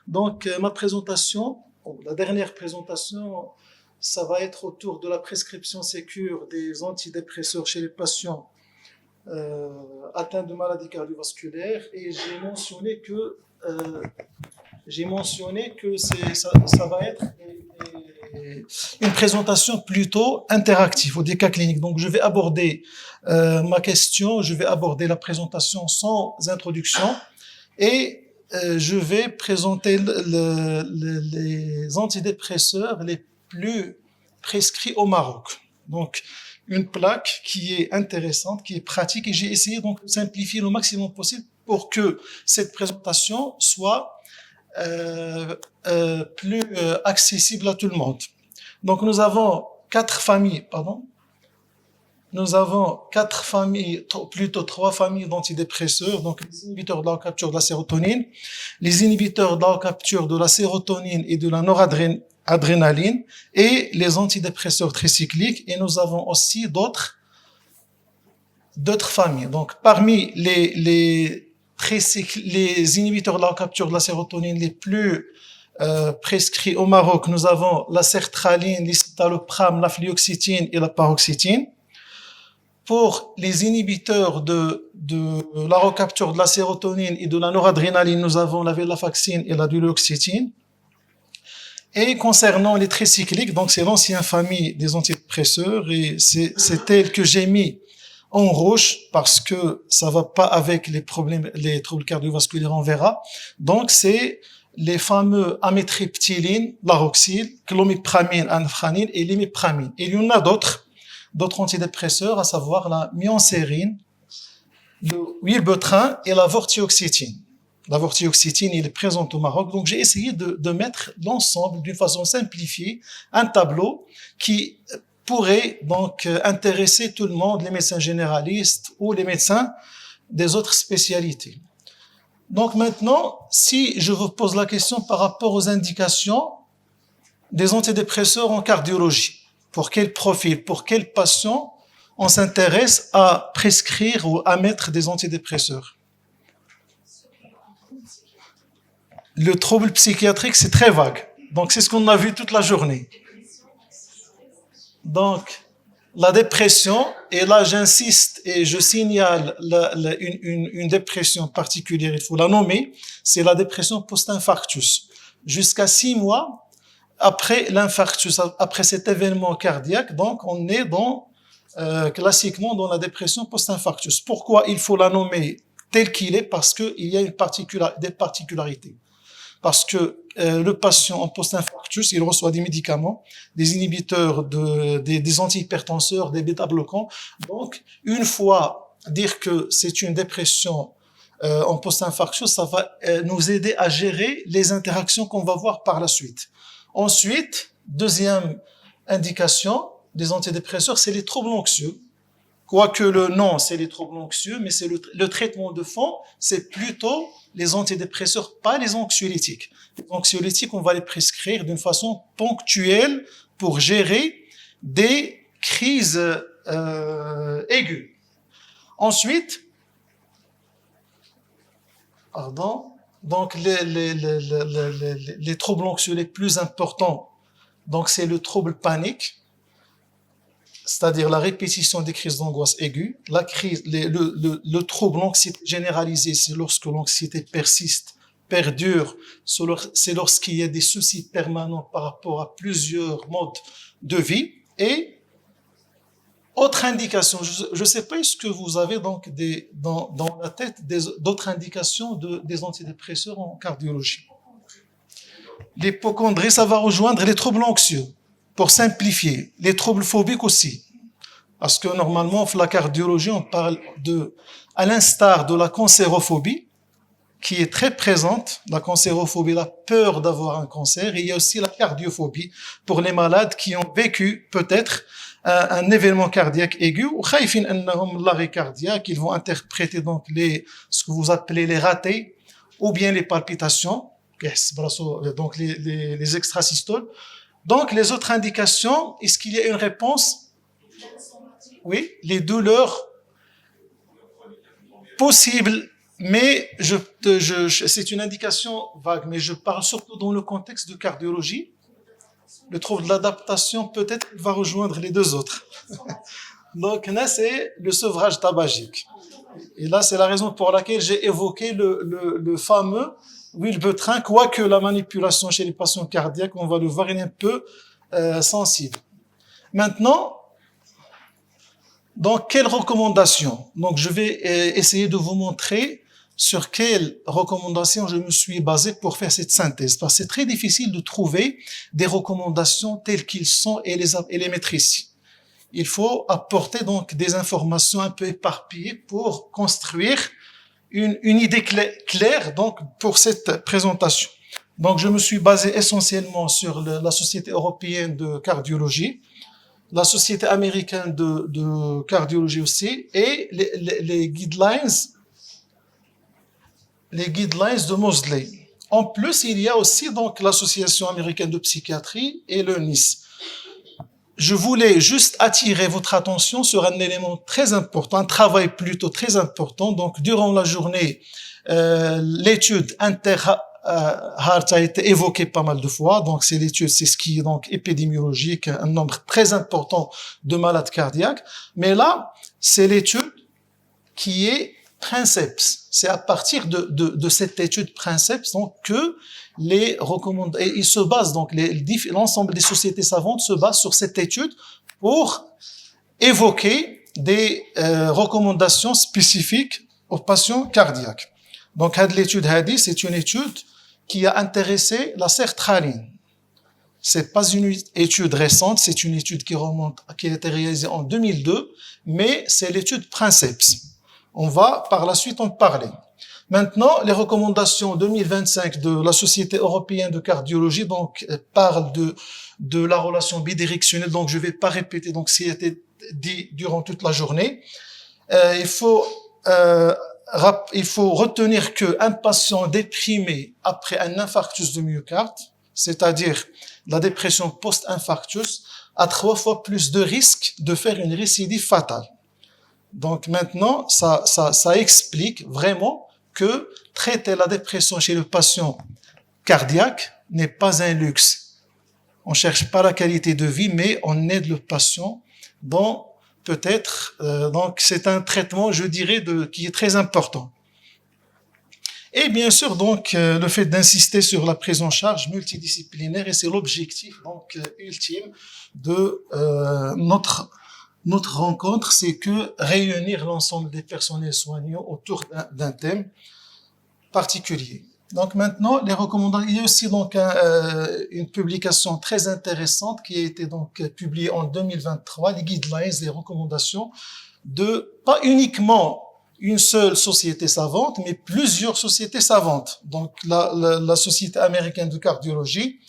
Donc, ma présentation, la dernière présentation, ça va être autour de la prescription sécure des antidépresseurs chez les patients atteints de maladies cardiovasculaires. Et euh, j'ai mentionné que ça va être une présentation plutôt interactive au des cas cliniques. Donc, je vais aborder ma question, je vais aborder la présentation sans introduction et je vais présenter les antidépresseurs les plus prescrits au Maroc. Donc, une plaque qui est intéressante, qui est pratique, et j'ai essayé donc de simplifier le maximum possible pour que cette présentation soit plus accessible à tout le monde. Donc nous avons nous avons quatre familles, plutôt trois familles d'antidépresseurs, donc les inhibiteurs de la capture de la sérotonine, les inhibiteurs de la capture de la sérotonine et de la noradrénaline, et les antidépresseurs tricycliques, et nous avons aussi d'autres familles. Donc parmi les inhibiteurs de la capture de la sérotonine les plus prescrits au Maroc, nous avons la sertraline, l'escitalopram, la fluoxétine et la paroxétine. Pour les inhibiteurs de la recapture de la sérotonine et de la noradrénaline, nous avons la venlafaxine et la duloxétine. Et concernant les tricycliques, donc c'est l'ancienne famille des antidépresseurs, et c'est elle que j'ai mis en rouge parce que ça va pas avec les troubles cardiovasculaires, on verra. Donc c'est les fameux amitriptyline, laroxyl, clomipramine, anafranine et l'imipramine. Et il y en a d'autres antidépresseurs, à savoir la myocérine, le wilbutrin et la vortioxétine. La vortioxétine, il est présente au Maroc. Donc, j'ai essayé de mettre l'ensemble d'une façon simplifiée, un tableau qui pourrait donc intéresser tout le monde, les médecins généralistes ou les médecins des autres spécialités. Donc maintenant, si je vous pose la question par rapport aux indications des antidépresseurs en cardiologie, pour quel profil, pour quel patient on s'intéresse à prescrire ou à mettre des antidépresseurs? Le trouble psychiatrique, c'est très vague. Donc, c'est ce qu'on a vu toute la journée. Donc, la dépression, et là, j'insiste et je signale une dépression particulière, il faut la nommer, c'est la dépression post-infarctus. Jusqu'à 6 mois après l'infarctus, après cet événement cardiaque, donc on est classiquement dans la dépression post-infarctus. Pourquoi il faut la nommer telle qu'il est? Parce qu'il y a des particularités. Parce que le patient en post-infarctus, il reçoit des médicaments, des inhibiteurs, des antihypertenseurs, des bêta-bloquants. Donc, une fois dire que c'est une dépression en post-infarctus, ça va nous aider à gérer les interactions qu'on va voir par la suite. Ensuite, deuxième indication des antidépresseurs, c'est les troubles anxieux. Quoique le nom, c'est les troubles anxieux, mais c'est le traitement de fond, c'est plutôt les antidépresseurs, pas les anxiolytiques. Les anxiolytiques, on va les prescrire d'une façon ponctuelle pour gérer des crises aiguës. Ensuite, donc les troubles anxieux les plus importants, donc c'est le trouble panique, c'est-à-dire la répétition des crises d'angoisse aiguë. Le trouble l'anxiété généralisée, c'est lorsque l'anxiété persiste, perdure, c'est lorsqu'il y a des soucis permanents par rapport à plusieurs modes de vie. Et autre indication, je ne sais pas, est-ce que vous avez donc dans la tête d'autres indications des antidépresseurs en cardiologie? L'hypocondrie, ça va rejoindre les troubles anxieux. Pour simplifier, les troubles phobiques aussi. Parce que normalement, la cardiologie, on parle à l'instar de la cancérophobie, qui est très présente, la cancérophobie, la peur d'avoir un cancer, et il y a aussi la cardiophobie pour les malades qui ont vécu peut-être un événement cardiaque aigu, ou khaïfin annahum l'arrêt cardiaque, ils vont interpréter donc ce que vous appelez les ratés, ou bien les palpitations, donc les extrasystoles. Donc, les autres indications, est-ce qu'il y a une réponse? Oui, les douleurs possibles Mais c'est une indication vague, mais je parle surtout dans le contexte de cardiologie. Le trouble de l'adaptation peut-être va rejoindre les deux autres. Donc là, c'est le sevrage tabagique. Et là, c'est la raison pour laquelle j'ai évoqué le fameux Wilbetrin, quoique la manipulation chez les patients cardiaques, on va le voir, il est un peu sensible. Maintenant, donc, quelles recommandations? Donc, je vais essayer de vous montrer sur quelles recommandations je me suis basé pour faire cette synthèse. Parce que c'est très difficile de trouver des recommandations telles qu'ils sont et les mettre ici. Il faut apporter donc des informations un peu éparpillées pour construire une idée claire donc pour cette présentation. Donc, je me suis basé essentiellement sur la Société européenne de cardiologie, la Société américaine de cardiologie aussi, et les guidelines de Moseley. En plus, il y a aussi donc l'Association américaine de psychiatrie et le NICE. Je voulais juste attirer votre attention sur un élément très important, un travail plutôt très important. Donc, durant la journée, l'étude Inter-Heart a été évoquée pas mal de fois. Donc, c'est ce qui est donc épidémiologique, un nombre très important de malades cardiaques. Mais là, c'est l'étude qui est Princeps. C'est à partir de cette étude Princeps donc que les recommandations, et il se base donc l'ensemble des sociétés savantes se basent sur cette étude pour évoquer des recommandations spécifiques aux patients cardiaques. Donc l'étude Hadi, c'est une étude qui a intéressé la sertraline. C'est pas une étude récente, c'est une étude qui a été réalisée en 2002, mais c'est l'étude Princeps. On va par la suite en parler. Maintenant, les recommandations 2025 de la Société européenne de cardiologie donc parlent de la relation bidirectionnelle. Donc je vais pas répéter donc ce qui a été dit durant toute la journée. Il faut retenir que un patient déprimé après un infarctus de myocarde, c'est-à-dire la dépression post-infarctus, a 3 fois plus de risques de faire une récidive fatale. Donc maintenant, ça explique vraiment que traiter la dépression chez le patient cardiaque n'est pas un luxe. On cherche pas la qualité de vie, mais on aide le patient dans peut-être, donc c'est un traitement, je dirais, qui est très important. Et bien sûr, donc, le fait d'insister sur la prise en charge multidisciplinaire, et c'est l'objectif donc ultime de notre rencontre, c'est que réunir l'ensemble des personnels soignants autour d'un thème particulier. Donc maintenant, les recommandations. Il y a aussi donc une publication très intéressante qui a été donc publiée en 2023, les guidelines, les recommandations de pas uniquement une seule société savante, mais plusieurs sociétés savantes. Donc la Société américaine de cardiologie,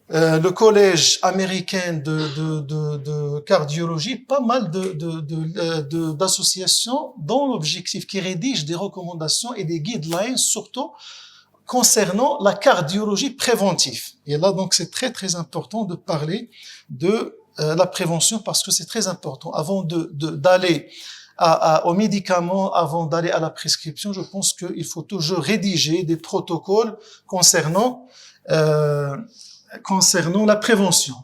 le collège américain de cardiologie, pas mal d'associations dont l'objectif qui rédigent des recommandations et des guidelines, surtout concernant la cardiologie préventive. Et là, donc, c'est très, très important de parler de la prévention parce que c'est très important. Avant d'aller aux médicaments, avant d'aller à la prescription, je pense qu'il faut toujours rédiger des protocoles concernant la prévention.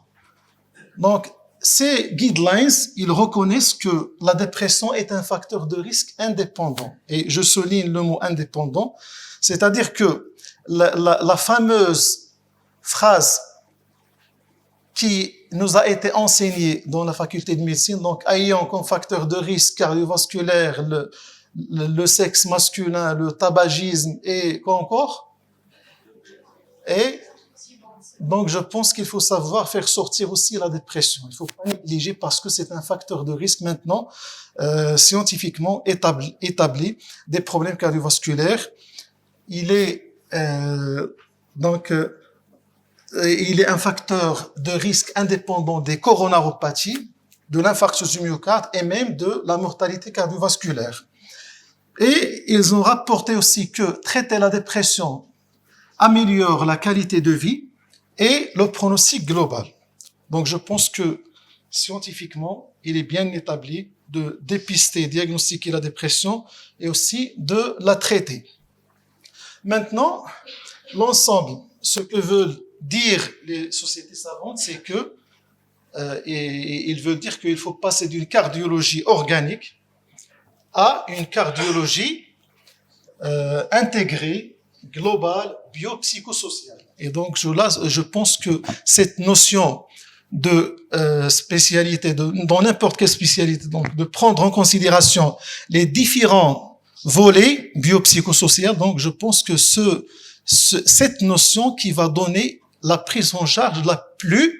Donc, ces guidelines, ils reconnaissent que la dépression est un facteur de risque indépendant. Et je souligne le mot indépendant, c'est-à-dire que la fameuse phrase qui nous a été enseignée dans la faculté de médecine, donc ayant comme facteur de risque cardiovasculaire le sexe masculin, le tabagisme et quoi encore? Et donc, je pense qu'il faut savoir faire sortir aussi la dépression. Il ne faut pas négliger parce que c'est un facteur de risque maintenant scientifiquement établi des problèmes cardiovasculaires. Il est un facteur de risque indépendant des coronaropathies, de l'infarctus du myocarde et même de la mortalité cardiovasculaire. Et ils ont rapporté aussi que traiter la dépression améliore la qualité de vie et le pronostic global. Donc, je pense que scientifiquement, il est bien établi de dépister, diagnostiquer la dépression et aussi de la traiter. Maintenant, l'ensemble, ce que veulent dire les sociétés savantes, c'est que ils veulent dire qu'il faut passer d'une cardiologie organique à une cardiologie intégrée, globale, biopsychosociale. Et donc, je pense que cette notion de spécialité, dans n'importe quelle spécialité, donc de prendre en considération les différents volets biopsychosociaux, donc je pense que cette notion qui va donner la prise en charge la plus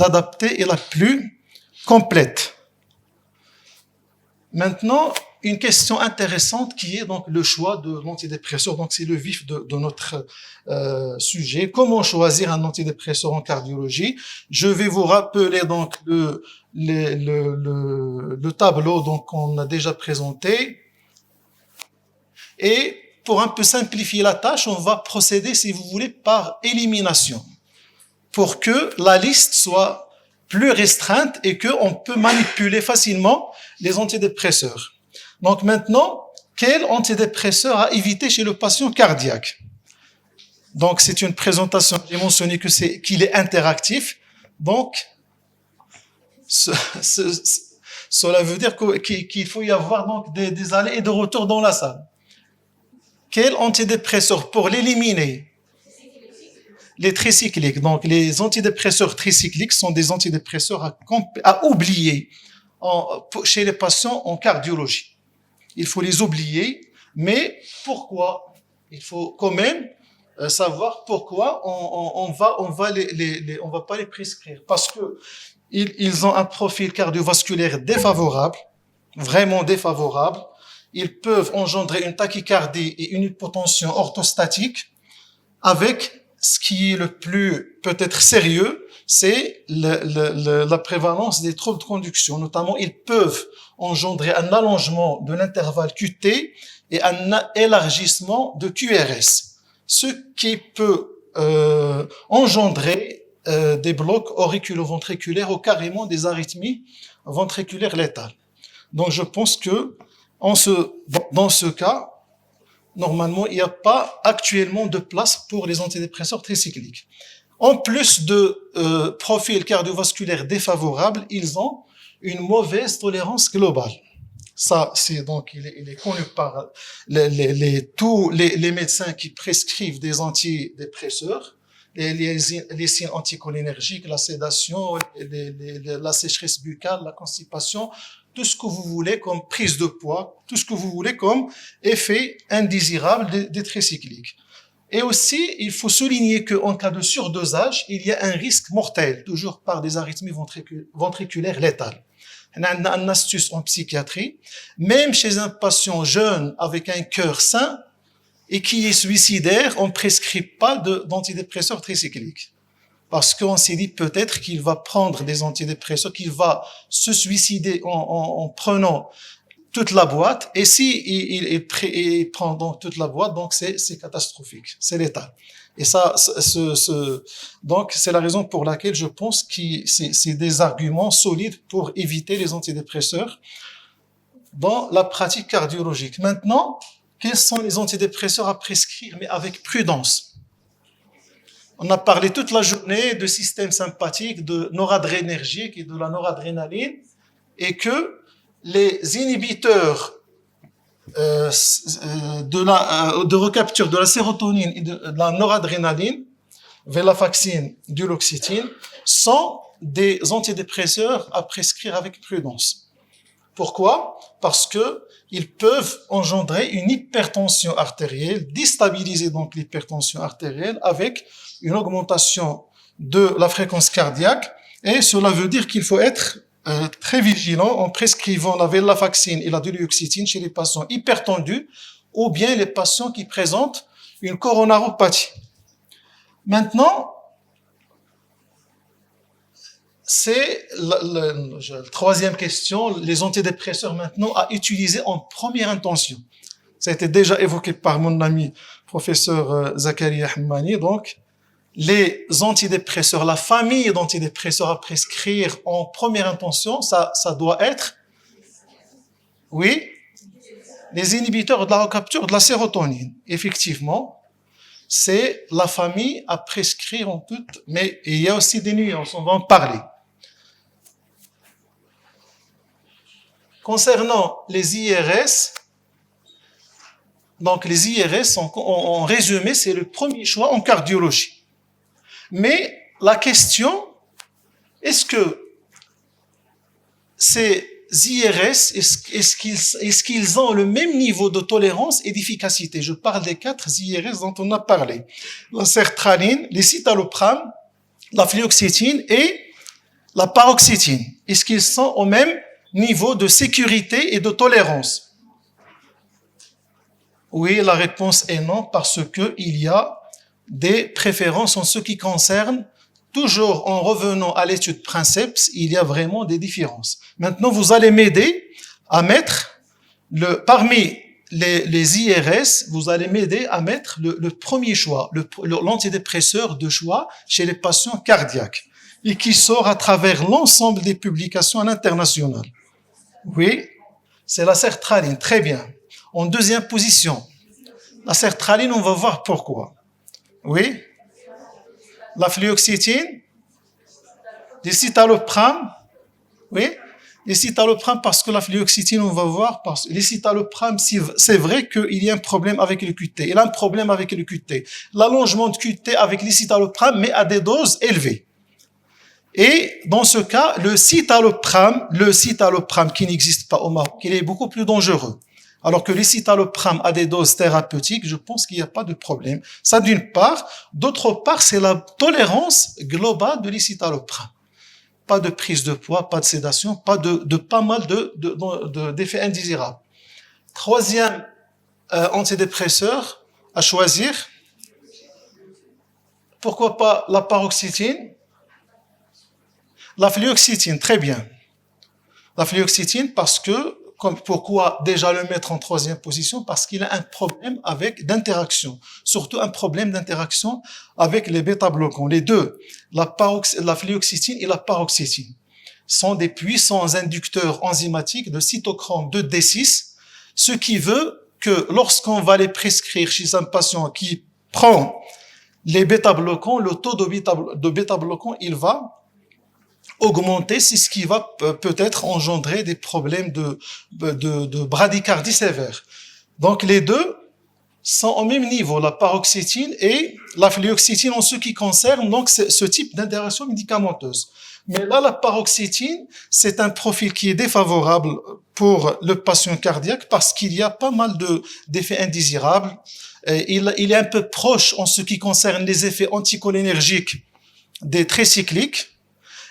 adaptée et la plus complète. Maintenant, une question intéressante qui est donc le choix de l'antidépresseur. Donc, c'est le vif de notre sujet. Comment choisir un antidépresseur en cardiologie? Je vais vous rappeler donc le tableau donc qu'on a déjà présenté. Et pour un peu simplifier la tâche, on va procéder, si vous voulez, par élimination, pour que la liste soit plus restreinte et qu'on peut manipuler facilement les antidépresseurs. Donc maintenant, quel antidépresseur à éviter chez le patient cardiaque? Donc c'est une présentation, j'ai mentionné qu'il est interactif. Donc cela veut dire qu'il faut y avoir donc des allers et des retours dans la salle. Quel antidépresseur pour l'éliminer? Les tricycliques. Donc, les antidépresseurs tricycliques sont des antidépresseurs à oublier chez les patients en cardiologie. Il faut les oublier, mais pourquoi? Il faut quand même savoir pourquoi on va pas les prescrire. Parce que ils ont un profil cardiovasculaire défavorable, vraiment défavorable. Ils peuvent engendrer une tachycardie et une hypotension orthostatique avec ce qui est le plus peut-être sérieux, c'est la prévalence des troubles de conduction. Notamment, ils peuvent engendrer un allongement de l'intervalle QT et un élargissement de QRS, ce qui peut engendrer des blocs auriculo-ventriculaires ou carrément des arythmies ventriculaires létales. Donc, je pense que dans ce cas, normalement, il n'y a pas actuellement de place pour les antidépresseurs tricycliques. En plus de profil cardiovasculaire défavorable, ils ont une mauvaise tolérance globale. Ça, c'est donc, il est connu par tous les médecins qui prescrivent des antidépresseurs, les signes anticholinergiques, la sédation, la sécheresse buccale, la constipation, tout ce que vous voulez comme prise de poids, tout ce que vous voulez comme effet indésirable des tricycliques. Et aussi, il faut souligner qu'en cas de surdosage, il y a un risque mortel, toujours par des arythmies ventriculaires létales. On a une astuce en psychiatrie, même chez un patient jeune avec un cœur sain et qui est suicidaire, on ne prescrit pas d'antidépresseurs tricycliques. Parce qu'on s'est dit peut-être qu'il va prendre des antidépresseurs, qu'il va se suicider en prenant toute la boîte. Et si il prend donc toute la boîte, donc c'est catastrophique, c'est létal. Et ça, donc c'est la raison pour laquelle je pense que c'est des arguments solides pour éviter les antidépresseurs dans la pratique cardiologique. Maintenant, quels sont les antidépresseurs à prescrire, mais avec prudence? On a parlé toute la journée de système sympathique, de noradrénergique et de la noradrénaline, et que les inhibiteurs de recapture de la sérotonine et de la noradrénaline, venlafaxine, duloxétine, sont des antidépresseurs à prescrire avec prudence. Pourquoi? Parce que ils peuvent engendrer une hypertension artérielle, déstabiliser donc l'hypertension artérielle avec une augmentation de la fréquence cardiaque, et cela veut dire qu'il faut être très vigilant en prescrivant la venlafaxine et la duloxétine chez les patients hypertendus ou bien les patients qui présentent une coronaropathie. Maintenant, c'est la troisième question, les antidépresseurs maintenant à utiliser en première intention. Ça a été déjà évoqué par mon ami professeur Zakaria Hammani. Donc, les antidépresseurs, la famille d'antidépresseurs à prescrire en première intention, ça doit être Oui, les inhibiteurs de la recapture de la sérotonine. Effectivement, c'est la famille à prescrire en toute, mais il y a aussi des nuances, on va en parler. Concernant les IRS, donc les IRS, en résumé, c'est le premier choix en cardiologie. Mais la question, est-ce que ces IRS, est-ce qu'ils ont le même niveau de tolérance et d'efficacité? Je parle des 4 IRS dont on a parlé. La sertraline, les citalopram, la fluoxétine et la paroxétine. Est-ce qu'ils sont au même niveau de sécurité et de tolérance? Oui, la réponse est non, parce que il y a des préférences en ce qui concerne, toujours en revenant à l'étude Princeps, il y a vraiment des différences. Maintenant, vous allez m'aider à mettre parmi les IRS, vous allez m'aider à mettre le premier choix, l'antidépresseur de choix chez les patients cardiaques, et qui sort à travers l'ensemble des publications à l'international. Oui, c'est la sertraline, très bien. En deuxième position, la sertraline, on va voir pourquoi. Oui, la fluoxétine, les citalopram, oui, les citalopram parce que la fluoxétine, on va voir, parce que les citalopram, c'est vrai qu'il y a un problème avec le QT. Il a un problème avec le QT. L'allongement de QT avec les citalopram, mais à des doses élevées. Et dans ce cas, le citalopram qui n'existe pas au Maroc, il est beaucoup plus dangereux. Alors que les citalopram à des doses thérapeutiques, je pense qu'il n'y a pas de problème. Ça d'une part. D'autre part, c'est la tolérance globale de l'escitalopram. Pas de prise de poids, pas de sédation, pas mal d'effets indésirables. Troisième antidépresseur à choisir. Pourquoi pas la paroxétine? La fluoxétine, très bien. La fluoxétine parce que, pourquoi déjà le mettre en troisième position? Parce qu'il a un problème d'interaction, surtout un problème d'interaction avec les bêta-bloquants. Les deux, la fluoxétine et la paroxétine, sont des puissants inducteurs enzymatiques de cytochrome 2D6, ce qui veut que lorsqu'on va les prescrire chez un patient qui prend les bêta-bloquants, le taux de bêta-bloquants, il va augmenter, c'est ce qui va peut-être engendrer des problèmes de bradycardie sévère. Donc les deux sont au même niveau, la paroxétine et la fluoxétine en ce qui concerne donc ce type d'interaction médicamenteuse. Mais là, la paroxétine, c'est un profil qui est défavorable pour le patient cardiaque parce qu'il y a pas mal d'effets indésirables. Il est un peu proche en ce qui concerne les effets anticholinergiques des tricycliques.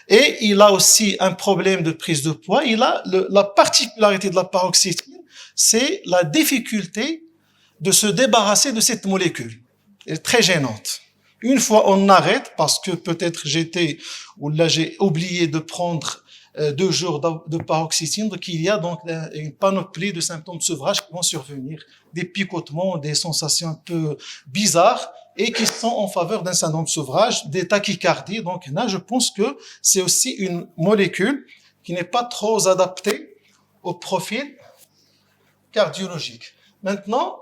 Et il a aussi un problème de prise de poids. La particularité de la paroxétine, c'est la difficulté de se débarrasser de cette molécule. Elle est très gênante. Une fois on arrête, parce que peut-être j'ai oublié de prendre 2 jours de paroxétine, donc il y a donc une panoplie de symptômes de sevrage qui vont survenir, des picotements, des sensations un peu bizarres, et qui sont en faveur d'un syndrome de sevrage, des tachycardies. Donc là, je pense que c'est aussi une molécule qui n'est pas trop adaptée au profil cardiologique. Maintenant,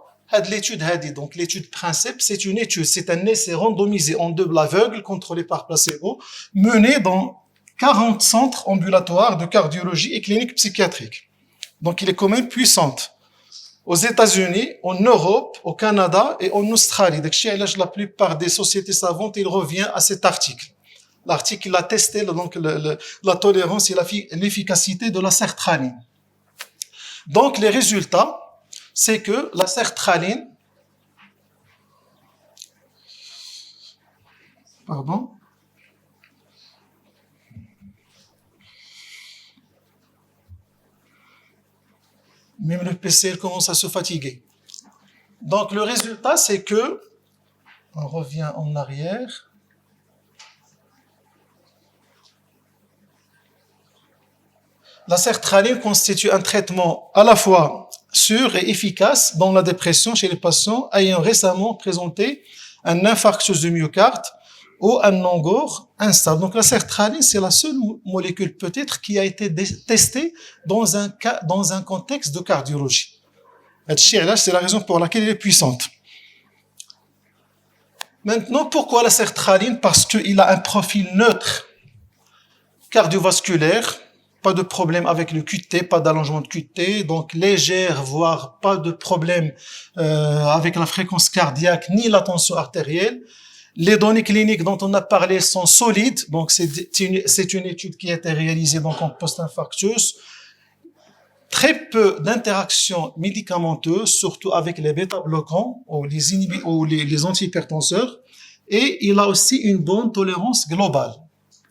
donc l'étude Princeps, c'est une étude, c'est un essai randomisé en double aveugle contrôlé par placebo, mené dans 40 centres ambulatoires de cardiologie et clinique psychiatrique. Donc il est quand même puissante. Aux États-Unis, en Europe, au Canada et en Australie. Donc, la plupart des sociétés savantes, il revient à cet article. L'article, il a testé donc, la tolérance et l'efficacité de la sertraline. Donc, les résultats, c'est que la sertraline, même le PC commence à se fatiguer. Donc le résultat, c'est que, on revient en arrière, la sertraline constitue un traitement à la fois sûr et efficace dans la dépression chez les patients ayant récemment présenté un infarctus du myocarde ou un non-gore instable. Donc la sertraline, c'est la seule molécule peut-être qui a été testée dans un contexte de cardiologie. C'est la raison pour laquelle elle est puissante. Maintenant, pourquoi la sertraline? Parce qu'il a un profil neutre cardiovasculaire, pas de problème avec le QT, pas d'allongement de QT, donc légère, voire pas de problème avec la fréquence cardiaque ni la tension artérielle. Les données cliniques dont on a parlé sont solides, donc c'est une étude qui a été réalisée donc en post-infarctus. Très peu d'interactions médicamenteuses, surtout avec les bêta-bloquants ou les antihypertenseurs, et il a aussi une bonne tolérance globale.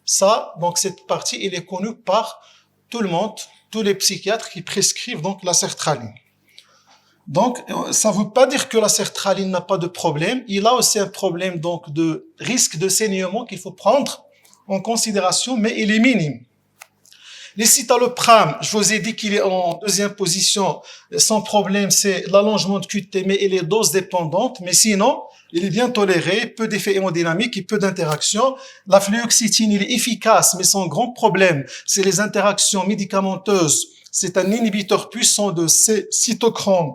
Ça, donc cette partie, elle est connue par tout le monde, tous les psychiatres qui prescrivent donc la sertraline. Donc, ça ne veut pas dire que la sertraline n'a pas de problème. Il a aussi un problème donc de risque de saignement qu'il faut prendre en considération, mais il est minime. L'escitalopram, je vous ai dit qu'il est en deuxième position. Son problème, c'est l'allongement de QT, mais il est dose dépendante. Mais sinon, il est bien toléré, peu d'effets hémodynamiques et peu d'interactions. La fluoxétine, il est efficace, mais son grand problème, c'est les interactions médicamenteuses. C'est un inhibiteur puissant de cytochrome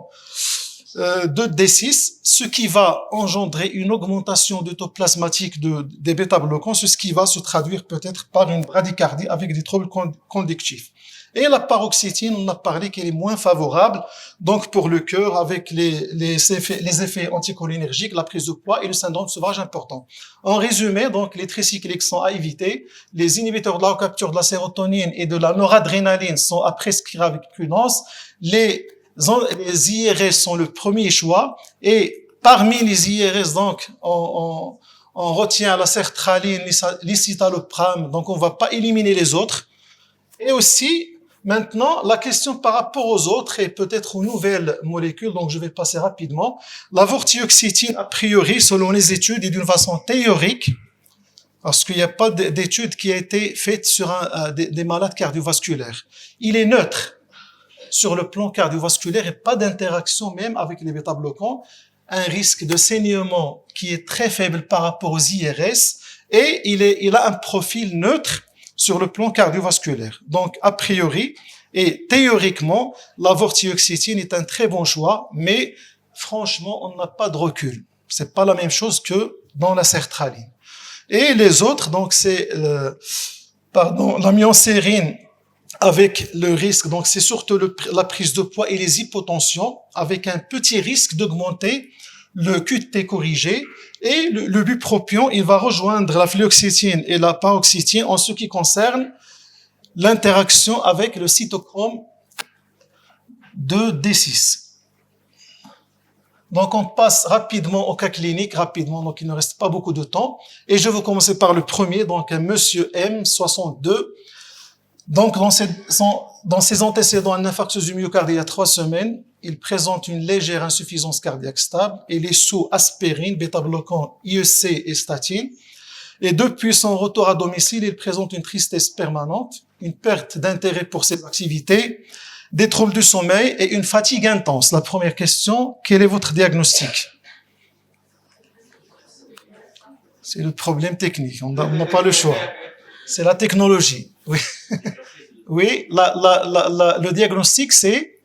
de D6, ce qui va engendrer une augmentation de taux plasmatique des bêta-bloquants, ce qui va se traduire peut-être par une bradycardie avec des troubles conductifs. Et la paroxétine, on a parlé qu'elle est moins favorable, donc pour le cœur, avec les effets anticholinergiques, la prise de poids et le syndrome de sevrage important. En résumé, donc, les tricycliques sont à éviter, les inhibiteurs de la capture de la sérotonine et de la noradrénaline sont à prescrire avec prudence, les IRS sont le premier choix, et parmi les IRS, donc, on retient la sertraline, l'escitalopram, donc on va pas éliminer les autres. Et aussi, maintenant, la question par rapport aux autres et peut-être aux nouvelles molécules, donc je vais passer rapidement. La vortioxétine, a priori, selon les études et d'une façon théorique, parce qu'il n'y a pas d'étude qui a été faite sur des malades cardiovasculaires. Il est neutre sur le plan cardiovasculaire et pas d'interaction même avec les bêta-bloquants. Un risque de saignement qui est très faible par rapport aux IRS et il a un profil neutre sur le plan cardiovasculaire. Donc, a priori et théoriquement, la vortioxétine est un très bon choix, mais franchement, on n'a pas de recul. C'est pas la même chose que dans la sertraline. Et les autres, donc c'est la myocérine avec le risque, donc c'est surtout la prise de poids et les hypotensions, avec un petit risque d'augmenter le QT corrigé, et le bupropion, il va rejoindre la fluoxétine et la paroxétine en ce qui concerne l'interaction avec le cytochrome de D6. Donc on passe rapidement au cas clinique, donc il ne reste pas beaucoup de temps, et je vais commencer par le premier, donc un monsieur M, 62. Donc, dans ses antécédents, un infarctus du myocarde il y a 3 semaines, il présente une légère insuffisance cardiaque stable, il est sous aspirine, bêta-bloquant, IEC et statine. Et depuis son retour à domicile, il présente une tristesse permanente, une perte d'intérêt pour ses activités, des troubles du sommeil et une fatigue intense. La première question, quel est votre diagnostic? C'est le problème technique, on n'a pas le choix. C'est la technologie. Oui. Oui, le diagnostic, c'est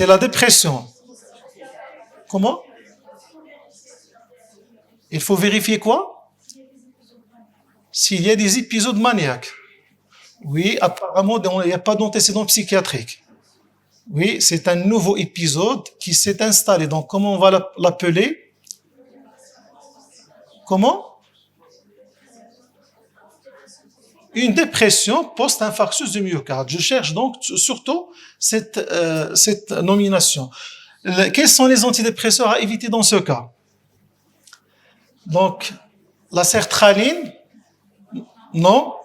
la dépression. Comment? Il faut vérifier quoi? S'il y a des épisodes maniaques. Oui, apparemment, il n'y a pas d'antécédent psychiatrique. Oui, c'est un nouveau épisode qui s'est installé. Donc, comment on va l'appeler? Comment? Une dépression post-infarctus du myocarde. Je cherche donc surtout cette nomination. Quels sont les antidépresseurs à éviter dans ce cas? Donc, la sertraline, non.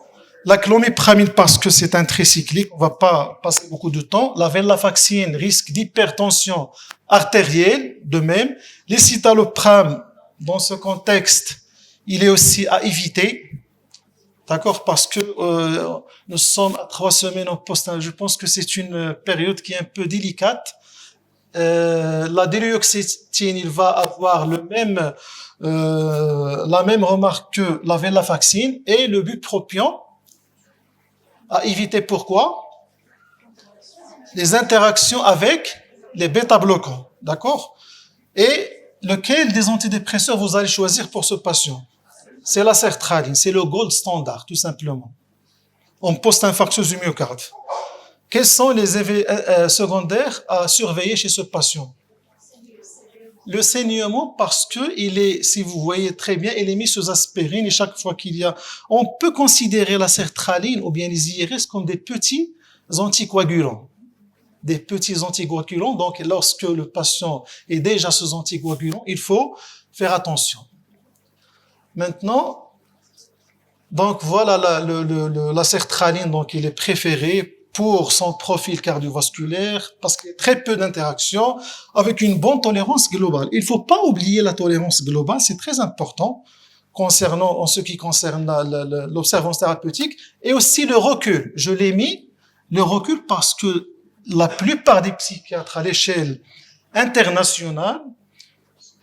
La clomipramide parce que c'est un tricyclique, on va pas passer beaucoup de temps. La venlafaxine, risque d'hypertension artérielle, de même. L'escitalopram, dans ce contexte, il est aussi à éviter. D'accord, parce que nous sommes à 3 semaines en post. Je pense que c'est une période qui est un peu délicate. la délioxétine, il va avoir la même remarque que la venlafaxine, et le bupropion à éviter. Pourquoi? Les interactions avec les bêta-bloquants, d'accord? Et lequel des antidépresseurs vous allez choisir pour ce patient? C'est la sertraline, c'est le gold standard, tout simplement, en post-infarctus du myocarde. Quels sont les effets secondaires à surveiller chez ce patient? Le saignement, parce que il est, si vous voyez très bien, il est mis sous aspirine, et chaque fois qu'il y a, on peut considérer la sertraline ou bien les IRS comme des petits anticoagulants. Des petits anticoagulants. Donc, lorsque le patient est déjà sous anticoagulant, il faut faire attention. Maintenant, donc voilà la sertraline, donc il est préféré pour son profil cardiovasculaire parce qu'il y a très peu d'interactions avec une bonne tolérance globale. Il ne faut pas oublier la tolérance globale, c'est très important en ce qui concerne l'observance thérapeutique, et aussi le recul. Je l'ai mis, le recul, parce que la plupart des psychiatres à l'échelle internationale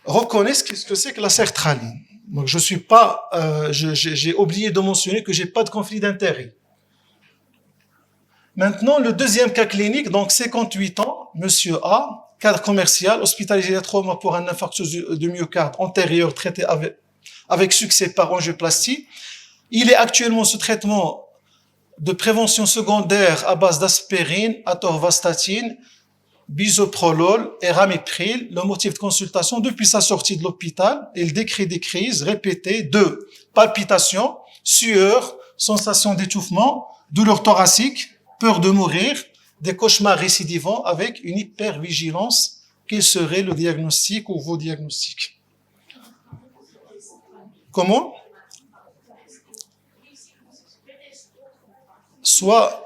reconnaissent ce que c'est que la sertraline. Donc je suis pas, j'ai oublié de mentionner que j'ai pas de conflit d'intérêt. Maintenant, le deuxième cas clinique, donc 58 ans, monsieur A, cadre commercial, hospitalisé il y a 3 mois pour un infarctus du myocarde antérieur traité avec succès par angioplastie. Il est actuellement sous traitement de prévention secondaire à base d'aspirine, atorvastatine, bisoprolol et ramipril. Le motif de consultation depuis sa sortie de l'hôpital, il décrit des crises répétées de palpitations, sueur, sensation d'étouffement, douleur thoracique, peur de mourir, des cauchemars récidivants avec une hypervigilance. Quel serait le diagnostic ou vos diagnostics? Comment? Soit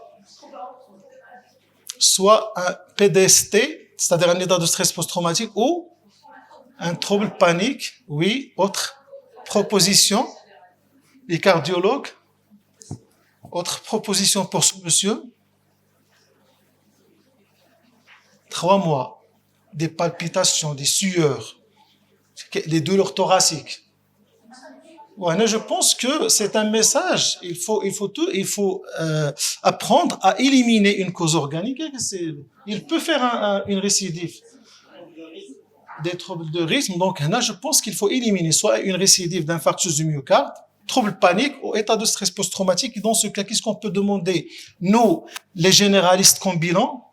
un PDST, c'est-à-dire un état de stress post-traumatique, ou un trouble panique. Oui, autre proposition, les cardiologues, autre proposition pour ce monsieur. 3 mois, des palpitations, des sueurs, des douleurs thoraciques. Ouais, je pense que c'est un message. Il faut apprendre à éliminer une cause organique. Il peut faire une récidive, des troubles de rythme. Donc là, je pense qu'il faut éliminer soit une récidive d'infarctus du myocarde, trouble panique ou état de stress post-traumatique. Et dans ce cas, qu'est-ce qu'on peut demander, nous, les généralistes combinants,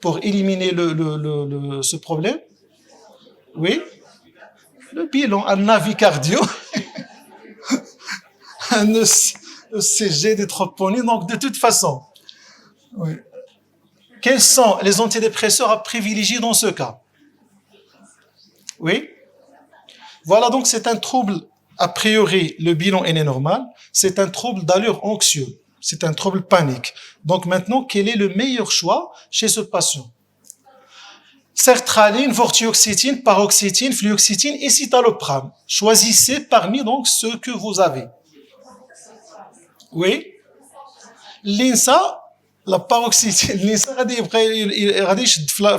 pour éliminer ce problème? Oui, le bilan, un avis cardio, un ECG, des troponines. Donc, de toute façon, oui. Quels sont les antidépresseurs à privilégier dans ce cas? Oui. Voilà, donc c'est un trouble, a priori, le bilan est normal. C'est un trouble d'allure anxieux. C'est un trouble panique. Donc maintenant, quel est le meilleur choix chez ce patient? Sertraline, vortioxétine, paroxétine, fluoxétine et citalopram. Choisissez parmi donc ceux que vous avez. Oui. L'INSA, la paroxétine, l'INSA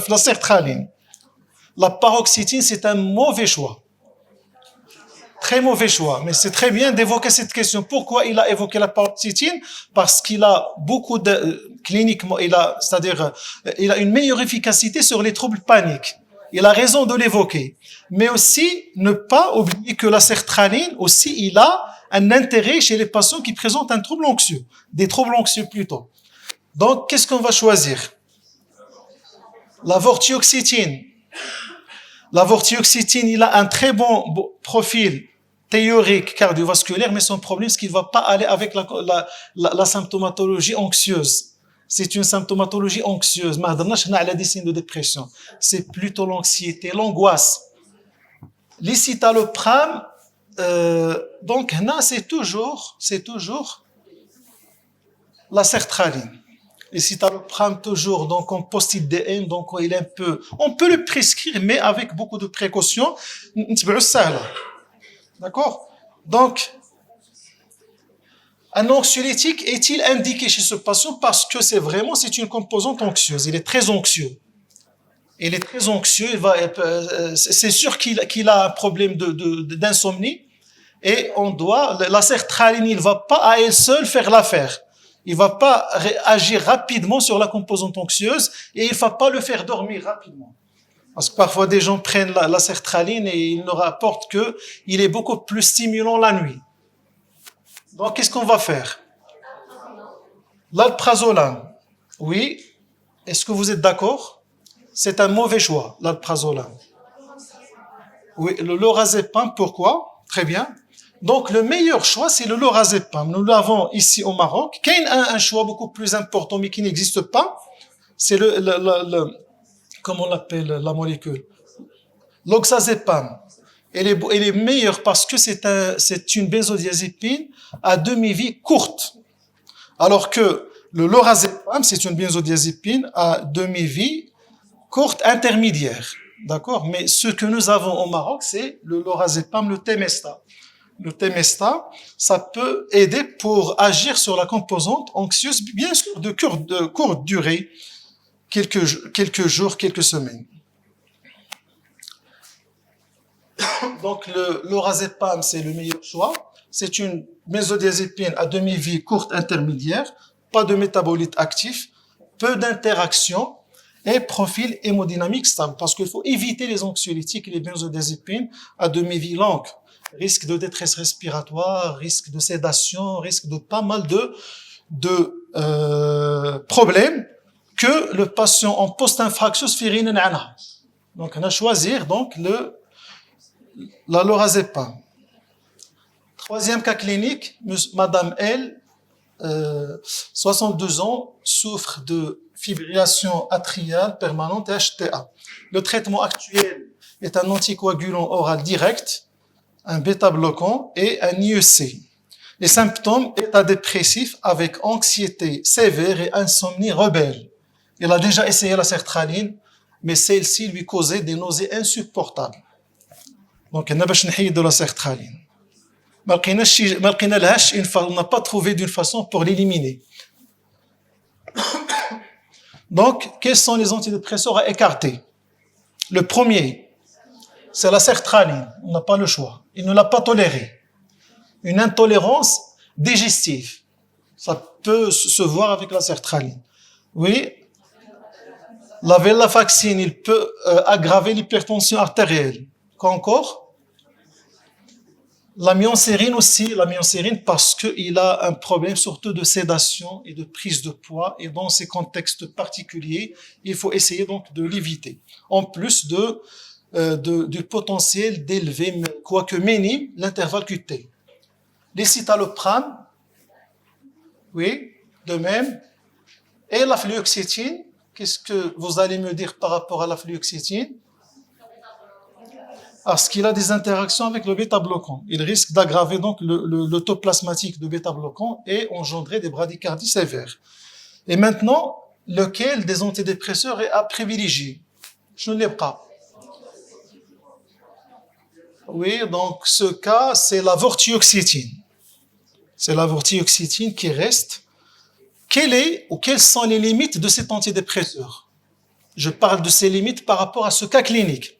la sertraline. La paroxétine, c'est un mauvais choix. Très mauvais choix, mais c'est très bien d'évoquer cette question. Pourquoi il a évoqué la paroxétine? Parce qu'il a beaucoup cliniquement, il a une meilleure efficacité sur les troubles paniques. Il a raison de l'évoquer. Mais aussi, ne pas oublier que la sertraline, aussi, il a un intérêt chez les patients qui présentent un trouble anxieux. Des troubles anxieux plutôt. Donc, qu'est-ce qu'on va choisir? La vortioxétine. La vortioxétine, il a un très bon profil théorique cardiovasculaire, mais son problème, c'est qu'il ne va pas aller avec la symptomatologie anxieuse. C'est une symptomatologie anxieuse. On a des signes de dépression. C'est plutôt l'anxiété, l'angoisse. Les citalopram, donc là, c'est toujours la sertraline. Les citalopram toujours, donc en post-IDN, donc il est on peut le prescrire, mais avec beaucoup de précautions. D'accord? Donc, un anxiolytique est-il indiqué chez ce patient? Parce que c'est une composante anxieuse. Il est très anxieux. il est très anxieux, c'est sûr qu'il a un problème d'insomnie, et la sertraline, il va pas à elle seule faire l'affaire. Il va pas agir rapidement sur la composante anxieuse, et il va pas le faire dormir rapidement. Parce que parfois des gens prennent la sertraline et ils ne rapportent que il est beaucoup plus stimulant la nuit. Donc qu'est-ce qu'on va faire? L'alprazolam. Oui. Est-ce que vous êtes d'accord? C'est un mauvais choix, l'alprazolam. Oui, le lorazépam, pourquoi? Très bien. Donc le meilleur choix, c'est le lorazépam. Nous l'avons ici au Maroc. Il y a un choix beaucoup plus important, mais qui n'existe pas. C'est comment on l'appelle la molécule? L'oxazépam. Elle est meilleure parce que c'est une benzodiazépine à demi-vie courte. Alors que le lorazépam, c'est une benzodiazépine à demi-vie courte intermédiaire. D'accord? Mais ce que nous avons au Maroc, c'est le lorazépam, le Temesta. Le Temesta, ça peut aider pour agir sur la composante anxieuse, bien sûr, de courte durée, quelques jours, quelques semaines. Donc, le lorazépam, c'est le meilleur choix. C'est une benzodiazépine à demi-vie courte intermédiaire, pas de métabolite actif, peu d'interaction et profil hémodynamique stable. Parce qu'il faut éviter les anxiolytiques et les benzodiazépines à demi-vie longue. Risque de détresse respiratoire, risque de sédation, risque de pas mal de problèmes que le patient en post-infarctus fait rien anha. Donc, on a choisir donc la lorazépam. Troisième cas clinique, Madame L, 62 ans, souffre de fibrillation atriale permanente et HTA. Le traitement actuel est un anticoagulant oral direct, un bêta-bloquant et un IEC. Les symptômes, état dépressif avec anxiété sévère et insomnie rebelle. Il a déjà essayé la sertraline, mais celle-ci lui causait des nausées insupportables. Donc, on la sertraline. On n'a pas trouvé d'une façon pour l'éliminer. Donc, quels sont les antidépresseurs à écarter? Le premier, c'est la sertraline. On n'a pas le choix. Il ne l'a pas toléré. Une intolérance digestive. Ça peut se voir avec la sertraline. Oui. La venlafaxine, il peut aggraver l'hypertension artérielle. Quoi encore? La myocérine aussi, parce qu'il a un problème surtout de sédation et de prise de poids, et dans ces contextes particuliers, il faut essayer donc de l'éviter. En plus du potentiel d'élever, quoique minime, l'intervalle QT. Les citalopram, oui, de même. Et la fluoxétine, qu'est-ce que vous allez me dire par rapport à la fluoxétine? Parce qu'il a des interactions avec le bêta-bloquant. Il risque d'aggraver donc le taux plasmatique de bêta-bloquant et engendrer des bradycardies sévères. Et maintenant, lequel des antidépresseurs est à privilégier? Je ne l'ai pas. Oui, donc ce cas, c'est la vortioxétine. C'est la vortioxétine qui reste. Quelles sont les limites de cet antidépresseur? Je parle de ces limites par rapport à ce cas clinique.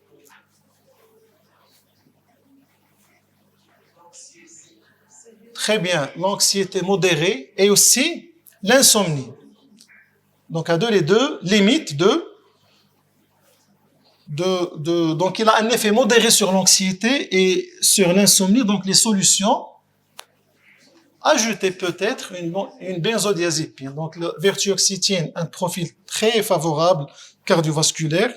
Très bien, l'anxiété modérée et aussi l'insomnie. Donc, les deux limites donc il a un effet modéré sur l'anxiété et sur l'insomnie. Donc, les solutions, ajouter peut-être une benzodiazépine. Donc, le vortioxétine, un profil très favorable cardiovasculaire,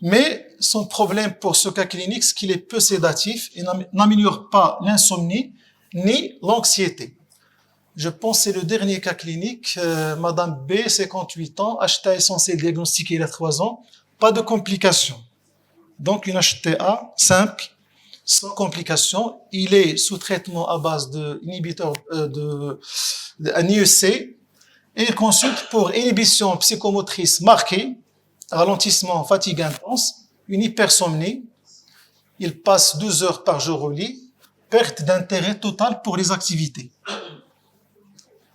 mais son problème pour ce cas clinique, c'est qu'il est peu sédatif et n'améliore pas l'insomnie ni l'anxiété. Je pense que c'est le dernier cas clinique, Madame B, 58 ans, HTA essentiel diagnostiqué il y a 3 ans, pas de complications. Donc une HTA simple, sans complications. Il est sous traitement à base d'inhibiteur un IEC et il consulte pour inhibition psychomotrice marquée, ralentissement, fatigue intense, une hypersomnie. Il passe 12 heures par jour au lit. Perte d'intérêt total pour les activités.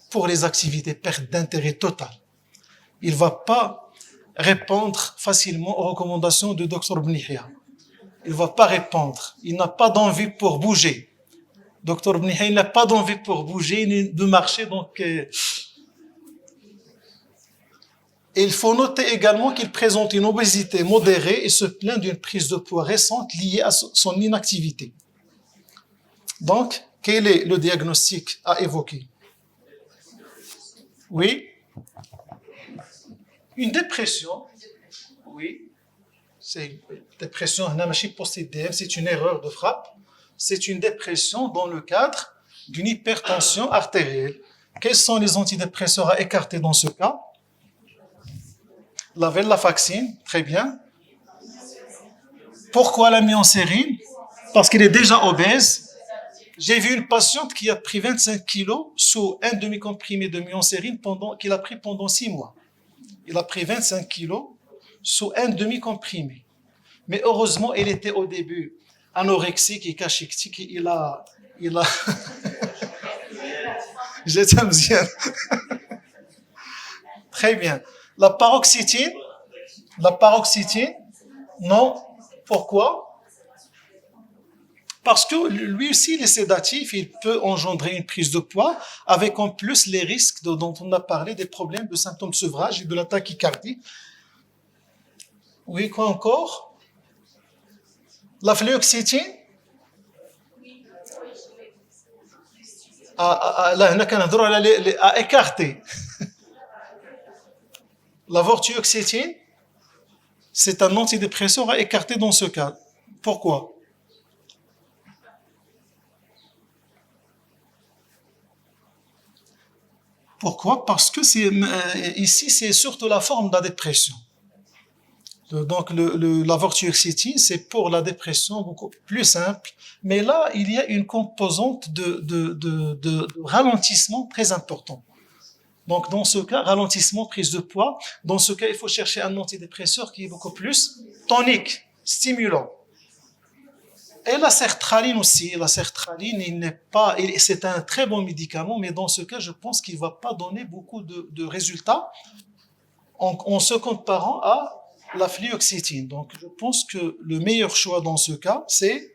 Pour les activités, perte d'intérêt total. Il va pas répondre facilement aux recommandations de Dr Benihia. Il ne va pas répondre. Il n'a pas d'envie pour bouger. Dr Benihia, il n'a pas d'envie pour bouger ni de marcher. Donc, il faut noter également qu'il présente une obésité modérée et se plaint d'une prise de poids récente liée à son inactivité. Donc, quel est le diagnostic à évoquer? Oui. Une dépression. Oui. C'est une dépression, c'est une erreur de frappe. C'est une dépression dans le cadre d'une hypertension artérielle. Quels sont les antidépresseurs à écarter dans ce cas? La venlafaxine, très bien. Pourquoi la myocérine? Parce qu'il est déjà obèse. J'ai vu une patiente qui a pris 25 kilos sous un demi-comprimé de myocérine qu'il a pris pendant 6 mois. Il a pris 25 kilos sous un demi-comprimé. Mais heureusement, il était au début anorexique et cachectique. Il a... J'étais bien. Très bien. La paroxétine, non. Pourquoi? Parce que lui aussi, les sédatifs, il peut engendrer une prise de poids, avec en plus les risques dont on a parlé, des problèmes de symptômes de sevrage et de la tachycardie. Oui, quoi encore? La fluoxétine? À écarter. La vortioxétine, c'est un antidépresseur à écarter dans ce cas. Pourquoi? Pourquoi? Parce que ici, c'est surtout la forme de la dépression. Donc, la vortioxétine, c'est pour la dépression beaucoup plus simple. Mais là, il y a une composante de ralentissement très important. Donc, dans ce cas, ralentissement, prise de poids. Dans ce cas, il faut chercher un antidépresseur qui est beaucoup plus tonique, stimulant. Et la sertraline aussi. La sertraline, c'est un très bon médicament, mais dans ce cas, je pense qu'il ne va pas donner beaucoup de résultats en se comparant à la fluoxétine. Donc, je pense que le meilleur choix dans ce cas, c'est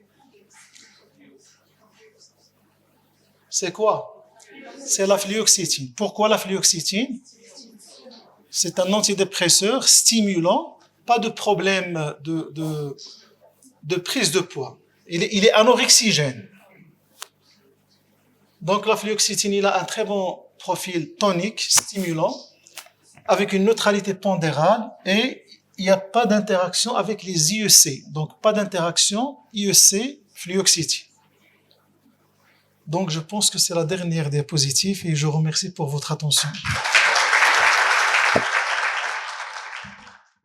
quoi? C'est la fluoxétine. Pourquoi la fluoxétine? C'est un antidépresseur stimulant, pas de problème de prise de poids. Il est anorexigène. Donc la fluoxétine, il a un très bon profil tonique, stimulant, avec une neutralité pondérale et il n'y a pas d'interaction avec les IEC. Donc pas d'interaction IEC-fluoxétine. Donc je pense que c'est la dernière diapositive et je vous remercie pour votre attention.